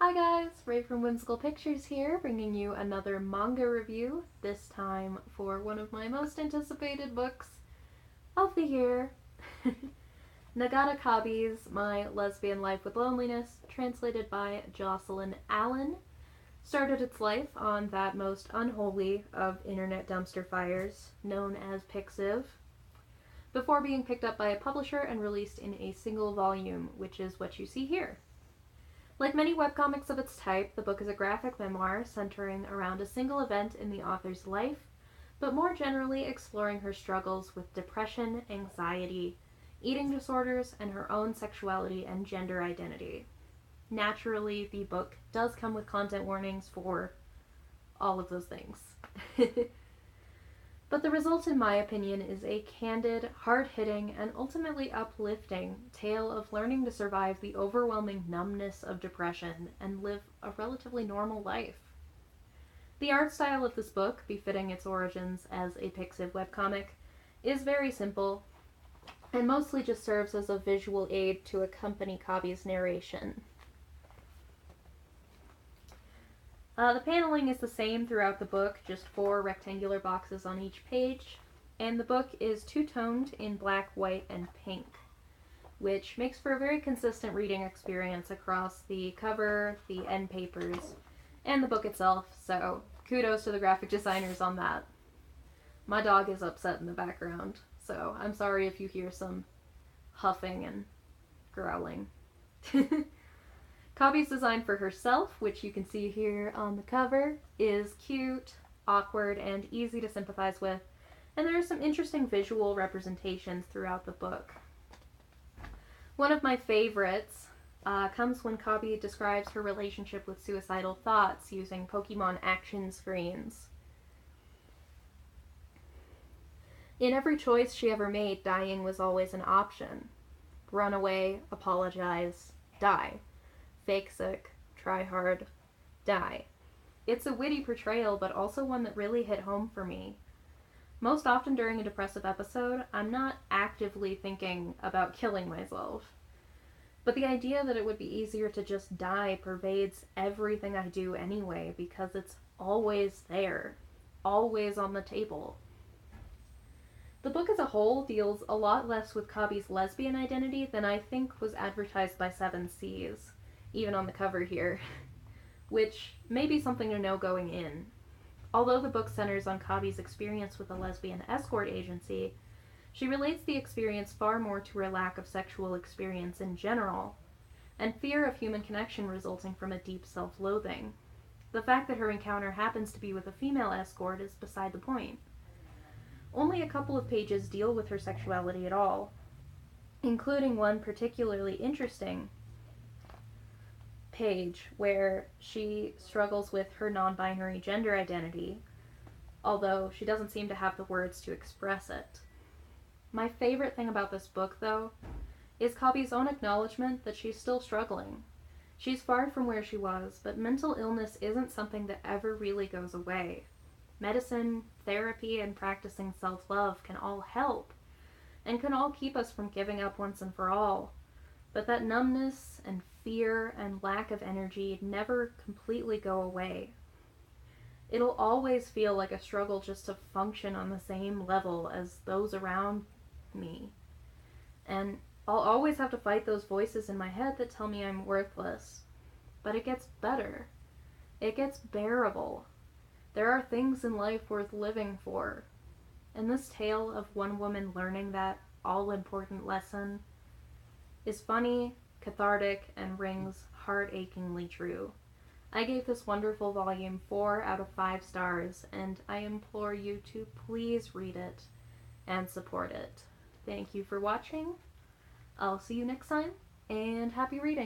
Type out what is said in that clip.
Hi guys, Ray from Whimsical Pictures here, bringing you another manga review, this time for one of my most anticipated books of the year, Nagata Kabi's My Lesbian Life with Loneliness, translated by Jocelyn Allen, started its life on that most unholy of internet dumpster fires, known as Pixiv, before being picked up by a publisher and released in a single volume, which is what you see here. Like many webcomics of its type, the book is a graphic memoir centering around a single event in the author's life, but more generally exploring her struggles with depression, anxiety, eating disorders, and her own sexuality and gender identity. Naturally, the book does come with content warnings for all of those things. But the result, in my opinion, is a candid, hard-hitting, and ultimately uplifting tale of learning to survive the overwhelming numbness of depression and live a relatively normal life. The art style of this book, befitting its origins as a Pixiv webcomic, is very simple, and mostly just serves as a visual aid to accompany Kabi's narration. The paneling is the same throughout the book, just 4 rectangular boxes on each page, and the book is two-toned in black, white, and pink, which makes for a very consistent reading experience across the cover, the end papers, and the book itself, so kudos to the graphic designers on that. My dog is upset in the background, so I'm sorry if you hear some huffing and growling. Kabi's design for herself, which you can see here on the cover, is cute, awkward, and easy to sympathize with, and there are some interesting visual representations throughout the book. One of my favorites comes when Kabi describes her relationship with suicidal thoughts using Pokemon action screens. In every choice she ever made, dying was always an option. Run away, apologize, die. Fake sick, try hard, die. It's a witty portrayal, but also one that really hit home for me. Most often during a depressive episode, I'm not actively thinking about killing myself. But the idea that it would be easier to just die pervades everything I do anyway, because it's always there, always on the table. The book as a whole deals a lot less with Kabi's lesbian identity than I think was advertised by Seven Seas, even on the cover here, which may be something to know going in. Although the book centers on Kabi's experience with a lesbian escort agency, she relates the experience far more to her lack of sexual experience in general, and fear of human connection resulting from a deep self-loathing. The fact that her encounter happens to be with a female escort is beside the point. Only a couple of pages deal with her sexuality at all, including one particularly interesting page where she struggles with her non-binary gender identity, although she doesn't seem to have the words to express it. My favorite thing about this book, though, is Kabi's own acknowledgement that she's still struggling. She's far from where she was, but mental illness isn't something that ever really goes away. Medicine, therapy, and practicing self-love can all help, and can all keep us from giving up once and for all. But that numbness and fear and lack of energy never completely go away. It'll always feel like a struggle just to function on the same level as those around me. And I'll always have to fight those voices in my head that tell me I'm worthless. But it gets better. It gets bearable. There are things in life worth living for. And this tale of one woman learning that all-important lesson is funny, cathartic, and rings heart-achingly true. I gave this wonderful volume 4 out of 5 stars, and I implore you to please read it and support it. Thank you for watching. I'll see you next time, and happy reading!